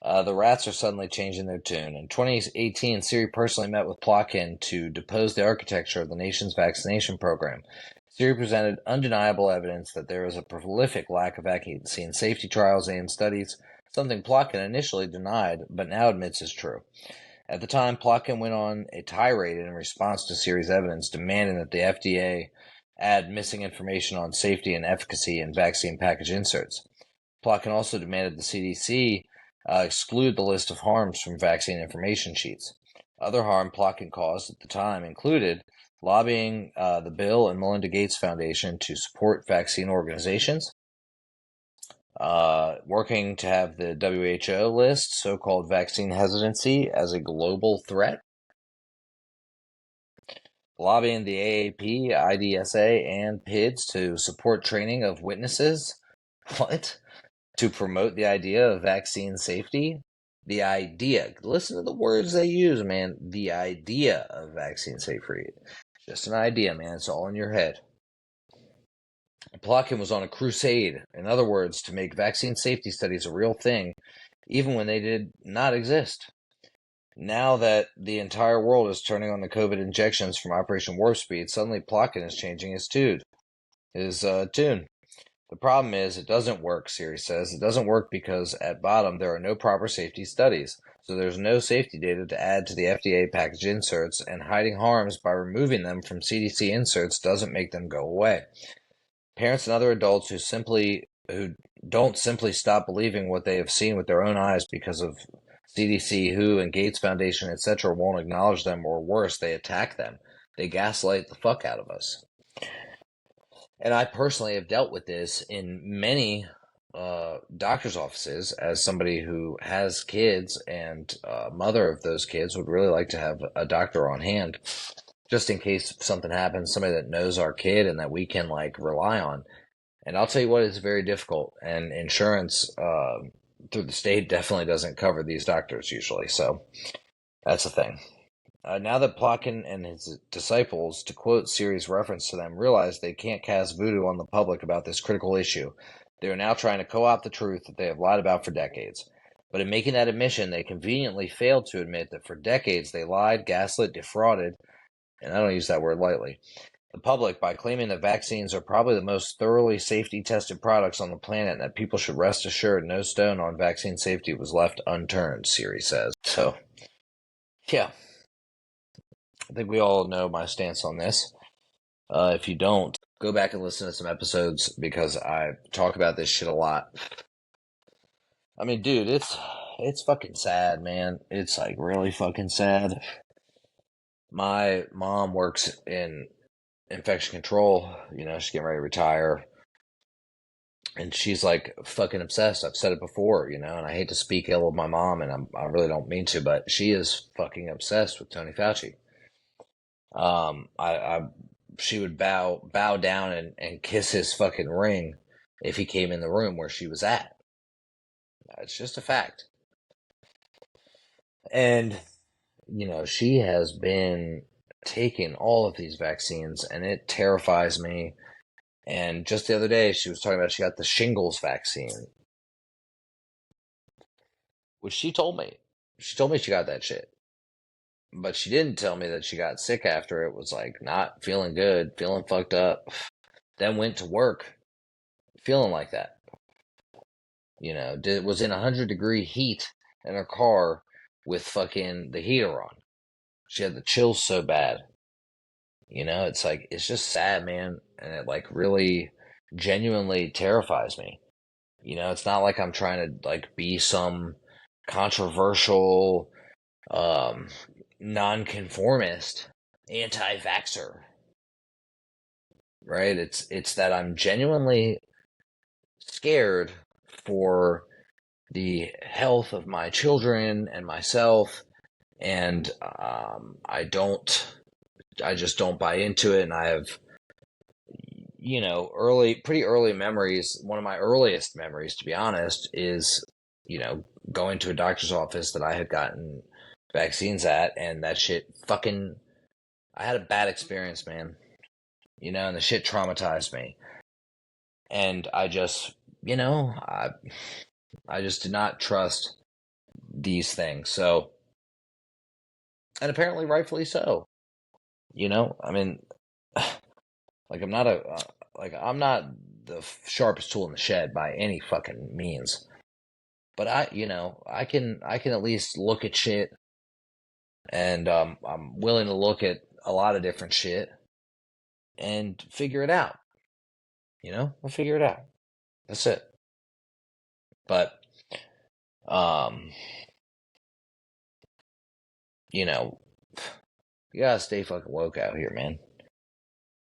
The rats are suddenly changing their tune. In 2018, Siri personally met with Plotkin to depose the architecture of the nation's vaccination program. Siri presented undeniable evidence that there is a prolific lack of vaccine safety trials and studies, something Plotkin initially denied, but now admits is true. At the time, Plotkin went on a tirade in response to Siri's evidence, demanding that the FDA add missing information on safety and efficacy in vaccine package inserts. Plotkin also demanded the CDC exclude the list of harms from vaccine information sheets. Other harm Plotkin caused at the time included lobbying the Bill and Melinda Gates Foundation to support vaccine organizations, working to have the WHO list so-called vaccine hesitancy as a global threat, lobbying the AAP, IDSA, and PIDS to support training of witnesses. What? To promote the idea of vaccine safety? The idea. Listen to the words they use, man. The idea of vaccine safety. Just an idea, man. It's all in your head. Plotkin was on a crusade, in other words, to make vaccine safety studies a real thing, even when they did not exist. Now that the entire world is turning on the COVID injections from Operation Warp Speed, suddenly Plotkin is changing his tune. The problem is it doesn't work, Siri says. It doesn't work because at bottom there are no proper safety studies. So there's no safety data to add to the FDA package inserts, and hiding harms by removing them from CDC inserts doesn't make them go away. Parents and other adults who don't simply stop believing what they have seen with their own eyes because of CDC, WHO, and Gates Foundation, etc., won't acknowledge them, or worse, they attack them. They gaslight the fuck out of us. And I personally have dealt with this in many doctor's offices as somebody who has kids and mother of those kids would really like to have a doctor on hand just in case something happens, somebody that knows our kid and that we can like rely on. And I'll tell you what, it's very difficult. And insurance through the state definitely doesn't cover these doctors usually. So that's the thing. Now that Plotkin and his disciples, to quote Siri's reference to them, realize they can't cast voodoo on the public about this critical issue, they are now trying to co-opt the truth that they have lied about for decades. But in making that admission, they conveniently failed to admit that for decades they lied, gaslit, defrauded, and I don't use that word lightly, the public by claiming that vaccines are probably the most thoroughly safety-tested products on the planet and that people should rest assured no stone on vaccine safety was left unturned, Siri says. So, yeah. I think we all know my stance on this. If you don't, go back and listen to some episodes because I talk about this shit a lot. I mean, dude, it's fucking sad, man. It's like really fucking sad. My mom works in infection control. You know, she's getting ready to retire. And she's like fucking obsessed. I've said it before, you know, and I hate to speak ill of my mom, and I really don't mean to, but she is fucking obsessed with Tony Fauci. I she would bow down and kiss his fucking ring if he came in the room where she was at. It's just a fact. And, you know, she has been taking all of these vaccines and it terrifies me. And just the other day, she was talking about she got the shingles vaccine, which she told me. She told me she got that shit. But she didn't tell me that she got sick after it, was like not feeling good, feeling fucked up. Then went to work feeling like that. You know, was in 100-degree heat in her car with fucking the heater on. She had the chills so bad. You know, it's like, it's just sad, man. And it like really genuinely terrifies me. You know, it's not like I'm trying to like be some controversial nonconformist, anti-vaxxer, right? It's that I'm genuinely scared for the health of my children and myself, and I just don't buy into it. And I have, you know, pretty early memories. One of my earliest memories, to be honest, is, you know, going to a doctor's office that I had gotten vaccines at, and that shit fucking, I had a bad experience, man. You know, and the shit traumatized me. And I just, you know, I just did not trust these things. So, and apparently rightfully so. You know, I mean, like I'm not I'm not the sharpest tool in the shed by any fucking means. But you know, I can at least look at shit, and I'm willing to look at a lot of different shit and figure it out. You know, I'll figure it out. That's it. But you know, you gotta stay fucking woke out here, man.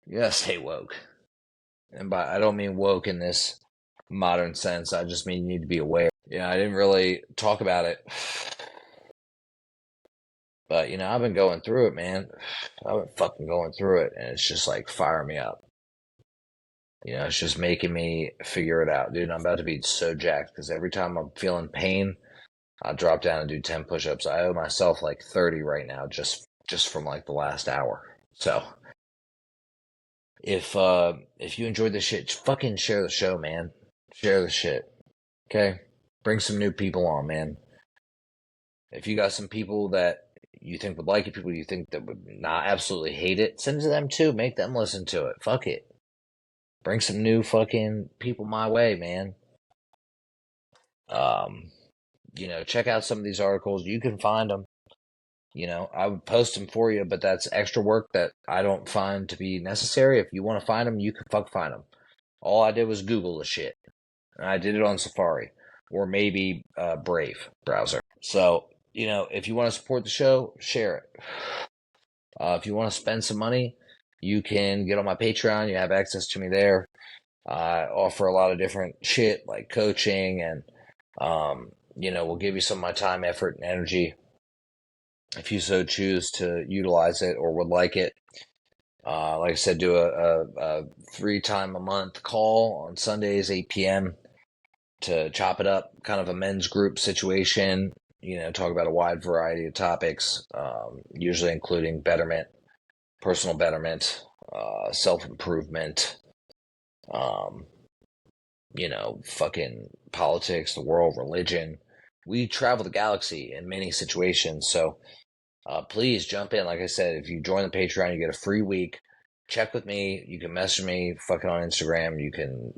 You gotta stay woke. And by I don't mean woke in this modern sense. I just mean you need to be aware. Yeah, I didn't really talk about it. But, you know, I've been going through it, man. I've been fucking going through it, and it's just like firing me up. You know, it's just making me figure it out. Dude, I'm about to be so jacked because every time I'm feeling pain, I drop down and do 10 push-ups. I owe myself like 30 right now just from like the last hour. So, if you enjoyed this shit, fucking share the show, man. Share the shit. Okay? Bring some new people on, man. If you got some people that you think would like it, people you think that would not absolutely hate it, send it to them too. Make them listen to it. Fuck it. Bring some new fucking people my way, man. You know, check out some of these articles. You can find them. You know, I would post them for you, but that's extra work that I don't find to be necessary. If you want to find them, you can find them. All I did was Google the shit. And I did it on Safari. Or maybe Brave browser. So, you know, if you want to support the show, share it. If you want to spend some money, you can get on my Patreon. You have access to me there. I offer a lot of different shit like coaching, and you know, we'll give you some of my time, effort, and energy if you so choose to utilize it or would like it. Like I said, do a 3 time a month call on Sundays, 8 p.m. to chop it up, kind of a men's group situation. Talk about a wide variety of topics, usually including betterment, personal betterment, self improvement, um, fucking politics, the world, religion. We travel the galaxy in many situations. So please jump in. Like I said, if you join the Patreon, you get a free week. Check with me. You can message me fucking on Instagram. You can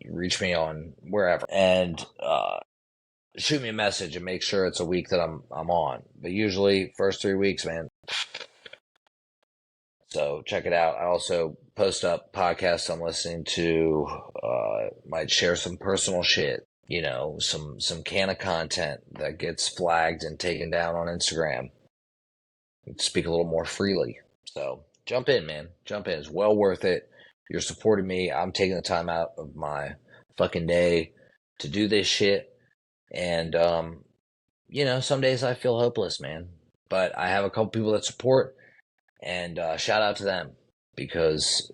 reach me on wherever. And shoot me a message and make sure it's a week that I'm on. But usually first 3 weeks, man. So check it out. I also post up podcasts I'm listening to. Might share some personal shit. Some can of content that gets flagged and taken down on Instagram. Speak a little more freely. So jump in, man. Jump in. It's well worth it. You're supporting me. I'm taking the time out of my fucking day to do this shit. And some days I feel hopeless, man. But I have a couple people that support, and shout out to them because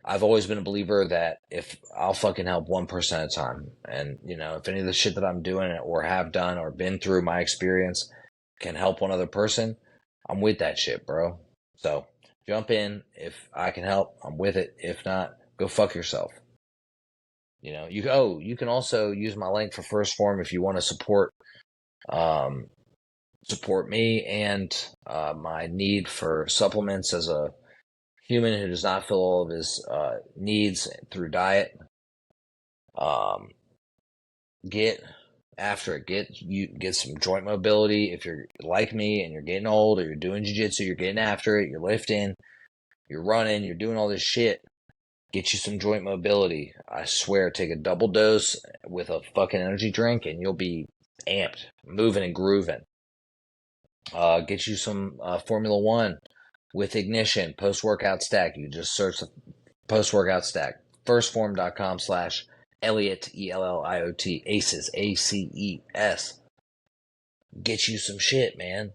I've always been a believer that if I'll fucking help one person at a time, and if any of the shit that I'm doing or have done or been through my experience can help one other person, I'm with that shit, bro. So jump in. If I can help, I'm with it. If not, go fuck yourself. You can also use my link for First Form if you want to support me and my need for supplements as a human who does not fill all of his needs through diet. Get after it. Get some joint mobility. If you're like me and you're getting old or you're doing jiu-jitsu, you're getting after it, you're lifting, you're running, you're doing all this shit. Get you some joint mobility. I swear, take a double dose with a fucking energy drink and you'll be amped, moving and grooving. Get you some Formula One with ignition, post-workout stack. You just search the post-workout stack. Firstform.com/Elliot, ELLIOT, ACES, ACES. Get you some shit, man.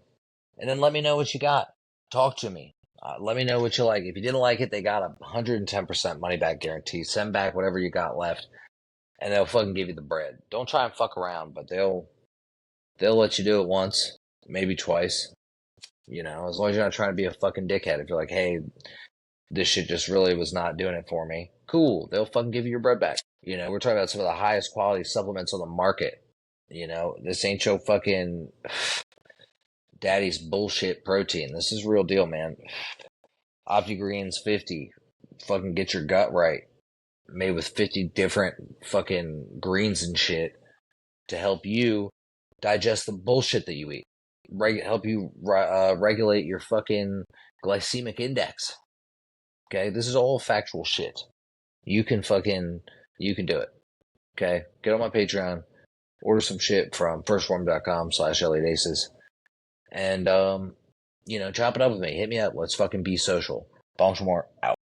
And then let me know what you got. Talk to me. Let me know what you like. If you didn't like it, they got a 110% money back guarantee. Send back whatever you got left, and they'll fucking give you the bread. Don't try and fuck around, but they'll let you do it once, maybe twice. As long as you're not trying to be a fucking dickhead. If you're like, hey, this shit just really was not doing it for me, cool. They'll fucking give you your bread back. We're talking about some of the highest quality supplements on the market. This ain't your fucking daddy's bullshit protein. This is real deal, man. OptiGreens 50. Fucking get your gut right. Made with 50 different fucking greens and shit to help you digest the bullshit that you eat. Help you regulate your fucking glycemic index. Okay? This is all factual shit. You can do it. Okay? Get on my Patreon. Order some shit from firstform.com/ElliotAces. And, chop it up with me. Hit me up. Let's fucking be social. Bonjour. Out.